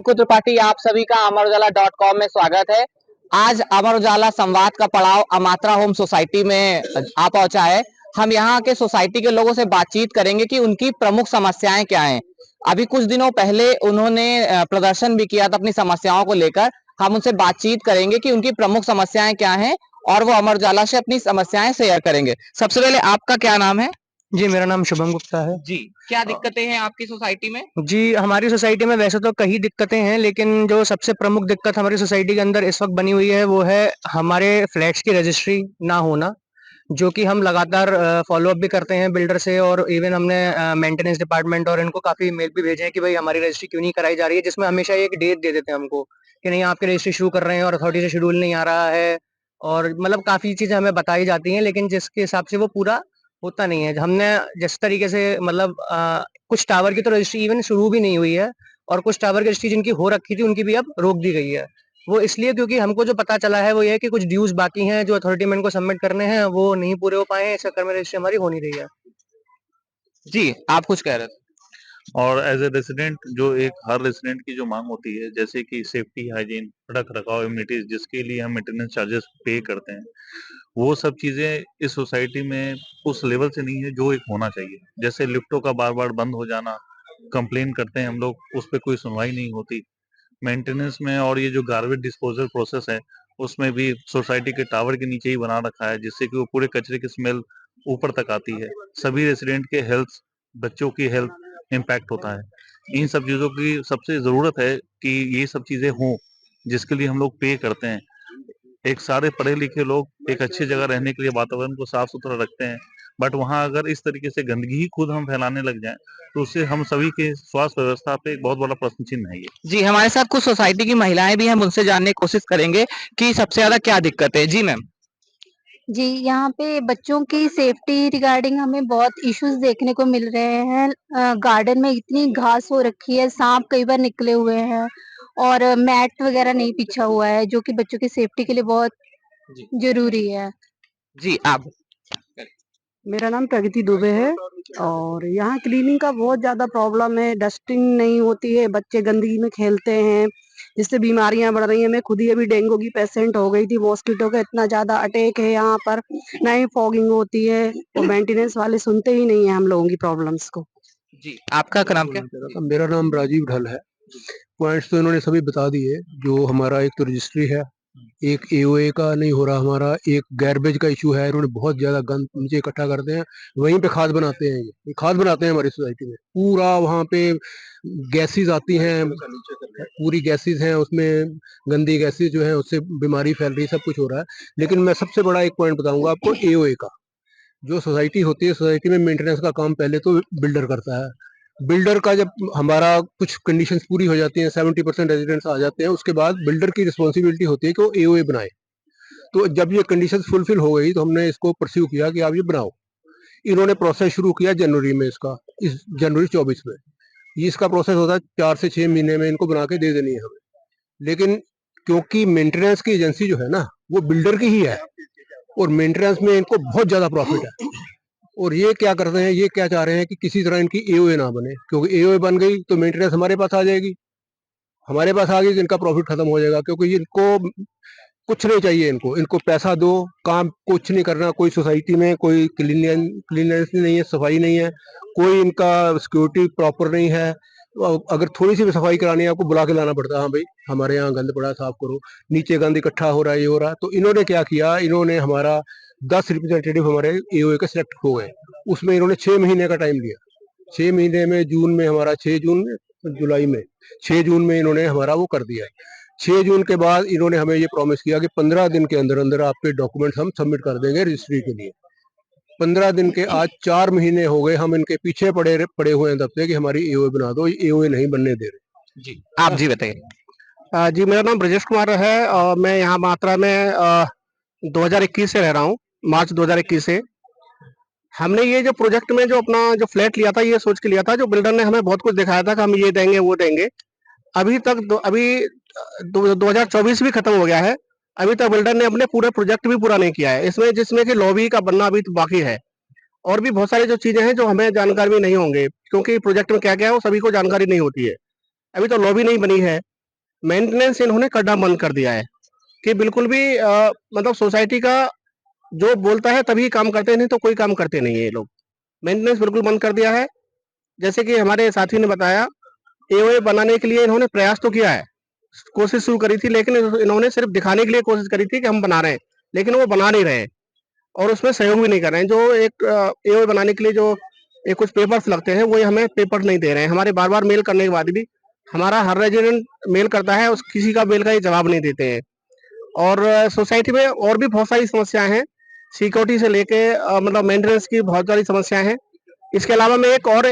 अंकुर त्रिपाठी, आप सभी का अमर उजाला .com में स्वागत है। आज अमर उजाला संवाद का पड़ाव अमात्रा होम सोसाइटी में आ पहुंचा है। हम यहाँ के सोसाइटी के लोगों से बातचीत करेंगे कि उनकी प्रमुख समस्याएं क्या हैं। अभी कुछ दिनों पहले उन्होंने प्रदर्शन भी किया था अपनी समस्याओं को लेकर। हम उनसे बातचीत करेंगे कि उनकी प्रमुख समस्याएं क्या हैं और वो अमर उजाला से अपनी समस्याएं शेयर करेंगे। सबसे पहले आपका क्या नाम है? जी, मेरा नाम शुभम गुप्ता है। जी, क्या दिक्कतें हैं आपकी सोसाइटी में? जी, हमारी सोसाइटी में वैसे तो कई दिक्कतें हैं, लेकिन जो सबसे प्रमुख दिक्कत हमारी सोसाइटी के अंदर इस वक़्त बनी हुई है, वो है हमारे फ्लैट्स की रजिस्ट्री ना होना, जो कि हम लगातार फ़ॉलो अप भी करते हैं बिल्डर से, और इवन हमने मेंटेनेंस डिपार्टमेंट और इनको काफ़ी मेल भी भेजे हैं कि भाई हमारी रजिस्ट्री क्यों नहीं कराई जा रही है, जिसमें हमेशा एक डेट दे देते हैं हमको कि नहीं, आपकी रजिस्ट्री शुरू कर रहे हैं और अथॉरिटी से शेड्यूल नहीं आ रहा है। और मतलब काफ़ी चीज़ें हमें बताई जाती हैं, लेकिन जिसके हिसाब से वो पूरा होता नहीं है। हमने जिस तरीके से मतलब कुछ टावर की तो रजिस्ट्री इवन शुरू भी नहीं हुई है, और कुछ टावर की रजिस्ट्री जिनकी हो रखी थी उनकी भी अब रोक दी गई है। वो इसलिए क्योंकि हमको जो पता चला है वो ये है कि कुछ ड्यूज़ बाकी हैं जो अथॉरिटी में इनको सबमिट करने हैं, वो नहीं पूरे हो पाए हैं, इस चक्कर में रजिस्ट्री हमारी हो नहीं रही है। जी, आप कुछ कह रहे थे। और एज ए रेसिडेंट जो एक हर रेसिडेंट की जो मांग होती है, जैसे कि सेफ्टी, हाइजीन, रख रखाव, इम्यूनिटीज, जिसके लिए हम मेंटेनेंस चार्जेस पे करते हैं, वो सब चीजें इस सोसाइटी में उस लेवल से नहीं है जो एक होना चाहिए। जैसे लिफ्टों का बार बार बंद हो जाना, कंप्लेन करते हैं हम लोग, उस पर कोई सुनवाई नहीं होती। मेंटेनेंस में और ये जो गार्बेज डिस्पोजल प्रोसेस है, उसमें भी सोसाइटी के टावर के नीचे ही बना रखा है, जिससे कि वो पूरे कचरे की स्मेल ऊपर तक आती है। सभी रेसिडेंट के हेल्थ, बच्चों की हेल्थ इम्पैक्ट होता है। इन सब चीजों की सबसे जरूरत है कि ये सब चीजें हों, जिसके लिए हम लोग पे करते हैं। एक सारे पढ़े लिखे लोग एक अच्छी जगह रहने के लिए वातावरण को साफ सुथरा रखते हैं, बट वहां अगर इस तरीके से गंदगी ही खुद हम फैलाने लग जाएं, तो उससे हम सभी के स्वास्थ्य व्यवस्था पे एक बहुत बड़ा प्रश्न चिन्ह है ये। जी, हमारे साथ कुछ सोसाइटी की महिलाएं भी हैं, हम उनसे जानने की कोशिश करेंगे कि सबसे ज्यादा क्या दिक्कत है। जी मैम। जी, यहाँ पे बच्चों की सेफ्टी रिगार्डिंग हमें बहुत इश्यूज देखने को मिल रहे हैं। गार्डन में इतनी घास हो रखी है, सांप कई बार निकले हुए हैं और मैट वगैरह नहीं बिछा हुआ है, जो कि बच्चों की सेफ्टी के लिए बहुत जी, जरूरी है। जी आप। मेरा नाम प्रगति दुबे है और यहाँ क्लीनिंग का बहुत ज्यादा प्रॉब्लम है। डस्टिंग नहीं होती है, बच्चे गंदगी में खेलते हैं, जिससे बीमारियां बढ़ रही हैं। मैं खुद ही अभी डेंगू की पेशेंट हो गई थी। मॉस्किटो का इतना ज्यादा अटैक है यहाँ पर, ना ही फॉगिंग होती है और मेंटेनेंस वाले सुनते ही नहीं है हम लोगों की प्रॉब्लम्स को। जी, आपका नाम क्या? मेरा नाम राजीव ढल है। पॉइंट्स तो इन्होंने सभी बता दिए। जो हमारा एक तो रजिस्ट्री है, एक एओए का नहीं हो रहा हमारा, एक गार्बेज का इशू है। इन्होंने बहुत ज्यादा गंद नीचे इकट्ठा करते हैं, वहीं पे खाद बनाते हैं। ये खाद बनाते हैं हमारी सोसाइटी में। पूरा वहाँ पे गैसेस आती हैं, पूरी गैसेस हैं उसमें, गंदी गैसेस जो है उससे बीमारी फैल रही है, सब कुछ हो रहा है। लेकिन मैं सबसे बड़ा एक पॉइंट बताऊंगा आपको, एओए का। जो सोसाइटी होती है, सोसाइटी में मेंटेनेंस का काम पहले तो बिल्डर करता है। बिल्डर का जब हमारा कुछ कंडीशंस पूरी हो जाती हैं, 70% रेजिडेंट्स आ जाते हैं, उसके बाद बिल्डर की रिस्पॉन्सिबिलिटी होती है कि वो एओए बनाए। तो जब ये कंडीशंस फुलफिल हो गई तो हमने इसको परस्यू किया कि आप ये बनाओ। इन्होंने प्रोसेस शुरू किया जनवरी में, इसका इस जनवरी 24 में। ये इसका प्रोसेस होता है 4 से 6 महीने में इनको बना के दे देनी है हमें। लेकिन क्योंकि मेंटेनेंस की एजेंसी जो है ना, वो बिल्डर की ही है, और मेंटेनेंस में इनको बहुत ज्यादा प्रॉफिट है। और ये क्या करते हैं, ये क्या चाह रहे हैं कि किसी तरह इनकी एओए ना बने, क्योंकि एओए बन गई तो मेंटेनेंस हमारे पास आ जाएगी। हमारे पास आ गई तो इनका प्रॉफिट खत्म हो जाएगा, क्योंकि इनको कुछ नहीं चाहिए। इनको इनको पैसा दो, काम कुछ नहीं करना। कोई सोसाइटी में कोई क्लीननेस नहीं है, सफाई नहीं है, कोई इनका सिक्योरिटी प्रॉपर नहीं है। अगर थोड़ी सी भी सफाई करानी है, आपको बुला के लाना पड़ता है, हाँ भाई हमारे यहाँ गंद पड़ा है, साफ करो। नीचे गंद इकट्ठा हो रहा है, ये हो रहा है। तो इन्होंने क्या किया, इन्होंने हमारा 10 रिप्रेजेंटेटिव हमारे एओए के सिलेक्ट हो गए। उसमें इन्होंने 6 महीने का टाइम दिया। 6 महीने में, जून में हमारा 6 जून में, जुलाई में 6 जून में इन्होंने हमारा वो कर दिया। 6 जून के बाद इन्होंने हमें ये प्रॉमिस किया कि 15 दिन के अंदर अंदर आपके डॉक्यूमेंट्स हम सबमिट कर देंगे रजिस्ट्री के लिए। 15 दिन के आज 4 महीने हो गए, हम इनके पीछे पड़े हुए हैं तब से कि हमारी एओए बना दो। एओए नहीं बनने दे रहे। जी, आप जी बताइए। जी, मेरा नाम ब्रजेश कुमार है और मैं यहाँ मात्रा में 2021 से रह रहा हूँ, मार्च 2021 से। हमने ये जो प्रोजेक्ट में जो अपना जो फ्लैट लिया था, ये सोच के लिया था, जो बिल्डर ने हमें बहुत कुछ दिखाया था कि हम ये देंगे वो देंगे। अभी तक 2024 भी खत्म हो गया है, अभी तक बिल्डर ने अपने पूरे प्रोजेक्ट भी पूरा नहीं किया है। इसमें जिसमें कि लॉबी का बनना अभी तो बाकी है, और भी बहुत सारी जो चीजें हैं जो हमें जानकारी भी नहीं होंगे, क्योंकि प्रोजेक्ट में क्या क्या है वो सभी को जानकारी नहीं होती है। अभी तो लॉबी नहीं बनी है, मेंटेनेंस इन्होंने करना बंद कर दिया है कि बिल्कुल भी मतलब सोसाइटी का जो बोलता है तभी काम करते हैं, नहीं तो कोई काम करते नहीं है ये लोग। मेंटेनेंस बिल्कुल बंद कर दिया है। जैसे कि हमारे साथी ने बताया, एओए बनाने के लिए इन्होंने प्रयास तो किया है, कोशिश शुरू करी थी, लेकिन इन्होंने सिर्फ दिखाने के लिए कोशिश करी थी कि हम बना रहे हैं, लेकिन वो बना नहीं रहे हैं और उसमें सहयोग भी नहीं कर रहे हैं। जो एक एओए बनाने के लिए जो एक कुछ पेपर्स लगते हैं, वो ये हमें पेपर नहीं दे रहे हैं। हमारे बार-बार मेल करने के बाद भी हमारा हर रेजिडेंट मेल करता है, उस किसी का मेल का ये जवाब नहीं देते हैं। और सोसाइटी में और भी बहुत सारी समस्याएँ हैं, सिक्योरिटी से लेके मतलब मेंटेनेंस की बहुत सारी समस्याएँ हैं। इसके अलावा मैं एक और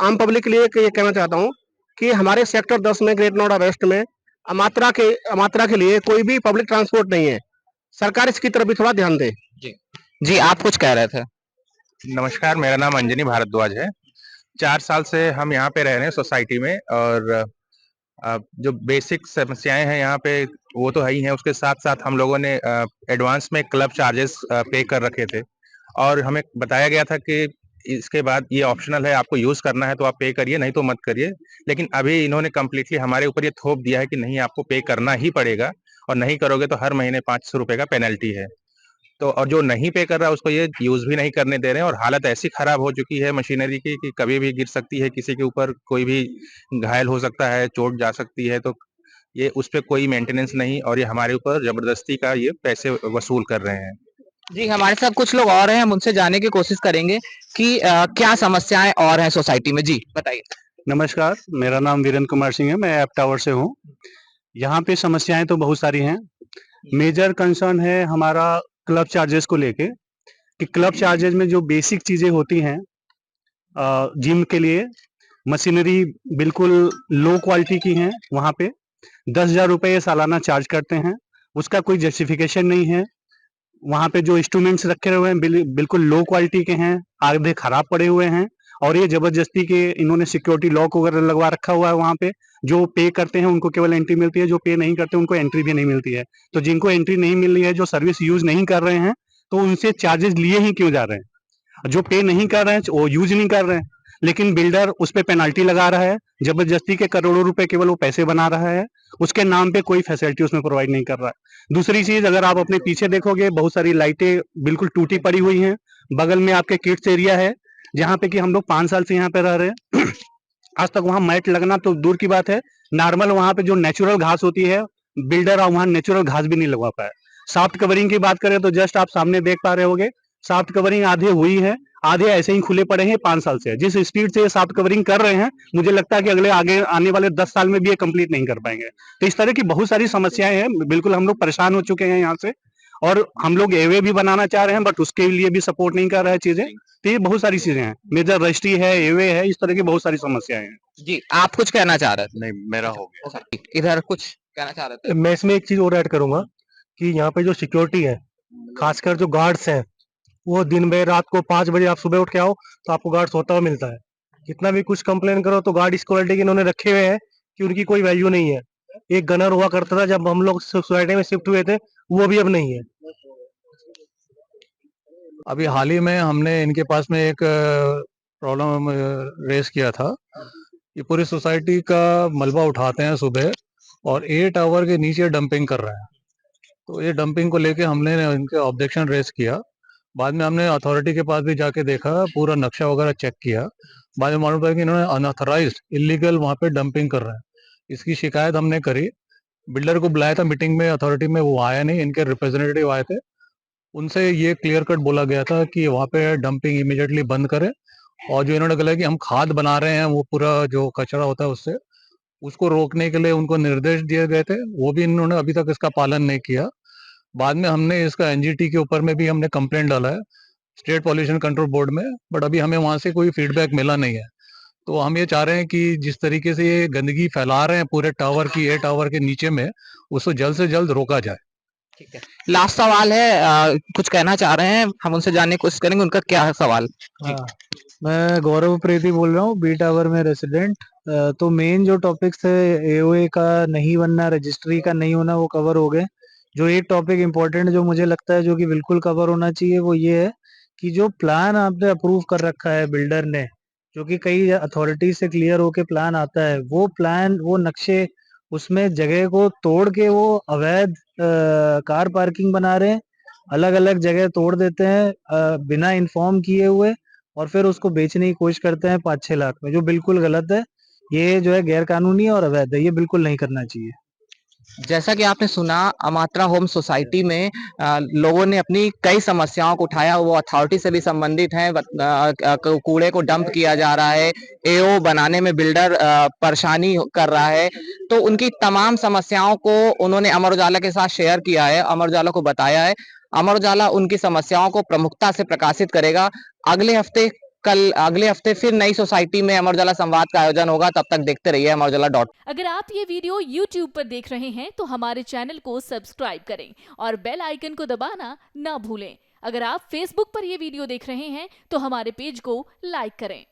आम पब्लिक के लिए ये कहना चाहता हूँ कि हमारे सेक्टर 10 में ग्रेट नोएडा वेस्ट में अमात्रा के लिए कोई भी पब्लिक ट्रांसपोर्ट नहीं है। सरकार इसकी तरफ भी थोड़ा ध्यान दे। जी जी, आप कुछ कह रहे थे। नमस्कार, मेरा नाम अंजनी भारद्वाज है। 4 साल से हम यहाँ पे रह रहे हैं सोसाइटी में और जो बेसिक समस्याएँ हैं यहाँ पे वो तो है ही हैं, उसके साथ-साथ हम लोगों ने एडवांस में क्लब चार्जेस पे कर रखे थे और हमें बताया गया था कि इसके बाद ये ऑप्शनल है, आपको यूज़ करना है तो आप पे करिए, नहीं तो मत करिए। लेकिन अभी इन्होंने कंप्लीटली हमारे ऊपर ये थोप दिया है कि नहीं, आपको पे करना ही पड़ेगा और नहीं करोगे तो हर महीने ₹500 का पेनल्टी है। तो और जो नहीं पे कर रहा है उसको ये यूज़ भी नहीं करने दे रहे हैं और हालत ऐसी खराब हो चुकी है मशीनरी की कि कभी भी गिर सकती है, किसी के ऊपर कोई भी घायल हो सकता है, चोट जा सकती है, तो ये उसपे कोई मेंटेनेंस नहीं और ये हमारे ऊपर ज़बरदस्ती का ये पैसे वसूल कर रहे हैं। जी, हमारे साथ कुछ लोग और हैं, हम उनसे जानने की कोशिश करेंगे कि क्या समस्याएँ और हैं सोसाइटी में? जी, बताइए। नमस्कार, मेरा नाम वीरेंद्र कुमार सिंह है, मैं ऐप टावर से हूँ। यहाँ पे समस्याएँ तो बहुत सारी हैं। मेजर कंसर्न है हमारा क्लब चार्जेस को लेके कि क्लब चार्जेस में जो बेसिक चीज़ें होती हैं जिम के लिए मशीनरी बिल्कुल लो क्वालिटी की हैं वहाँ पे। 10,000 रुपए सालाना चार्ज करते हैं, उसका कोई जस्टिफिकेशन नहीं है। वहाँ पे जो इंस्ट्रूमेंट्स रखे हुए हैं बिल्कुल लो क्वालिटी के हैं, आधे खराब पड़े हुए हैं और ये जबरदस्ती के इन्होंने सिक्योरिटी लॉक वगैरह लगवा रखा हुआ है वहाँ पे। जो पे करते हैं उनको केवल एंट्री मिलती है, जो पे नहीं करते उनको एंट्री भी नहीं मिलती है। तो जिनको एंट्री नहीं मिल रही है, जो सर्विस यूज़ नहीं कर रहे हैं, तो उनसे चार्जेस लिए ही क्यों जा रहे हैं? जो पे नहीं कर रहे हैं, वो यूज़ नहीं कर रहे हैं, लेकिन बिल्डर उस पे पेनल्टी लगा रहा है, जबरदस्ती के करोड़ों रुपए केवल वो पैसे बना रहा है, उसके नाम पे कोई फैसिलिटी उसमें प्रोवाइड नहीं कर रहा है। दूसरी चीज़ अगर आप अपने पीछे देखोगे बहुत सारी लाइटें बिल्कुल टूटी पड़ी हुई हैं, बगल में आपके किड्स एरिया है, जहाँ पे कि हम लोग 5 साल से यहाँ पे रह रहे हैं। आज तक वहाँ मैट लगना तो दूर की बात है, नॉर्मल वहाँ पे जो नेचुरल घास होती है, बिल्डर वहाँ नेचुरल घास भी नहीं लगवा पाया। सॉफ्ट कवरिंग की बात करें तो जस्ट आप सामने देख पा रहे होंगे, सॉफ्ट कवरिंग आधे हुई है, आधे ऐसे ही खुले पड़े हैं 5 साल से। जिस स्पीड से ये सॉफ्ट कवरिंग कर रहे हैं, मुझे लगता है कि आगे आने वाले 10 साल में भी ये कंप्लीट नहीं कर पाएँगे। तो इस तरह की बहुत सारी समस्याएँ हैं, बिल्कुल हम लोग परेशान हो चुके हैं यहाँ से और हम लोग एवे भी बनाना चाह रहे हैं बट उसके लिए भी सपोर्ट नहीं कर रहा है चीज़ें। तो ये बहुत सारी चीज़ें हैं, मेजर रजिस्ट्री है, एवे है, इस तरह की बहुत सारी समस्याएँ हैं। जी, आप कुछ कहना चाह रहे थे? नहीं, मेरा हो गया। इधर कुछ कहना चाह रहे थे? मैं इसमें एक चीज़ और ऐड करूँगा कि यहाँ पे जो सिक्योरिटी है, खासकर जो गार्ड्स हैं, वो दिन में रात को 5 बजे आप सुबह उठ के आओ तो आपको गार्ड सोता हुआ मिलता है। कितना भी कुछ कंप्लेन करो तो गार्ड इस क्वालिटी के इन्होंने रखे हुए हैं कि उनकी कोई वैल्यू नहीं है। एक गनर हुआ करता था जब हम लोग सोसाइटी में शिफ्ट हुए थे, वो भी अब नहीं है। अभी हाल ही में हमने इनके पास में एक प्रॉब्लम रेस किया था। ये पूरी सोसाइटी का मलबा उठाते हैं सुबह और 8 आवर के नीचे डंपिंग कर रहे हैं। तो ये डंपिंग को लेके हमने इनके ऑब्जेक्शन रेस किया। बाद में हमने अथॉरिटी के पास भी जाके देखा, पूरा नक्शा वगैरह चेक किया। बाद में मालूम पड़ा कि इन्होंने अनऑथराइज्ड इल्लीगल वहाँ पे डंपिंग कर रहे हैं। इसकी शिकायत हमने करी, बिल्डर को बुलाया था मीटिंग में अथॉरिटी में, वो आया नहीं, इनके रिप्रेजेंटेटिव आए थे। उनसे ये क्लियर कट बोला गया था कि वहाँ पे डंपिंग इमीडिएटली बंद करें और जो इन्होंने बोला कि हम खाद बना रहे हैं, वो पूरा जो कचरा होता है उससे, उसको रोकने के लिए उनको निर्देश दिए गए थे, वो भी इन्होंने अभी तक इसका पालन नहीं किया। बाद में हमने इसका एनजीटी के ऊपर में भी हमने कंप्लेंट डाला है स्टेट पॉल्यूशन कंट्रोल बोर्ड में, बट अभी हमें वहाँ से कोई फीडबैक मिला नहीं है। तो हम ये चाह रहे हैं कि जिस तरीके से ये गंदगी फैला रहे हैं पूरे टावर की, 8 टावर के नीचे में, उसको जल्द से जल्द रोका जाए। ठीक है। लास्ट सवाल है, कुछ कहना चाह रहे हैं, हम उनसे जानने की कोशिश करेंगे, उनका क्या है सवाल? जी। हाँ, मैं गौरव प्रीति बोल रहा हूँ, बी टावर में रेसिडेंट। तो मेन जो टॉपिक्स है एओए का नहीं बनना, रजिस्ट्री का नहीं होना, वो कवर हो गए। जो एक टॉपिक इम्पोर्टेंट जो मुझे लगता है जो कि बिल्कुल कवर होना चाहिए वो ये है कि जो प्लान आपने अप्रूव कर रखा है बिल्डर ने, जो कि कई अथॉरिटी से क्लियर होके प्लान आता है, वो प्लान, वो नक्शे उसमें जगह को तोड़ के वो अवैध कार पार्किंग बना रहे हैं, अलग अलग जगह तोड़ देते हैं बिना इन्फॉर्म किए हुए, और फिर उसको बेचने की कोशिश करते हैं 5-6 लाख में, जो बिल्कुल गलत है। ये जो है गैर कानूनी और अवैध है, ये बिल्कुल नहीं करना चाहिए। जैसा कि आपने सुना, अमात्रा होम सोसाइटी में लोगों ने अपनी कई समस्याओं को उठाया, वो अथॉरिटी से भी संबंधित हैं। कूड़े को डंप किया जा रहा है, एओ बनाने में बिल्डर परेशानी कर रहा है, तो उनकी तमाम समस्याओं को उन्होंने अमर उजाला के साथ शेयर किया है, अमर उजाला को बताया है। अमर उजाला उनकी समस्याओं को प्रमुखता से प्रकाशित करेगा। अगले हफ्ते फिर नई सोसाइटी में अमर उजाला संवाद का आयोजन होगा। तब तक देखते रहिए अमर उजाला। अगर आप ये वीडियो YouTube पर देख रहे हैं तो हमारे चैनल को सब्सक्राइब करें और बेल आइकन को दबाना ना भूलें। अगर आप Facebook पर ये वीडियो देख रहे हैं तो हमारे पेज को लाइक करें।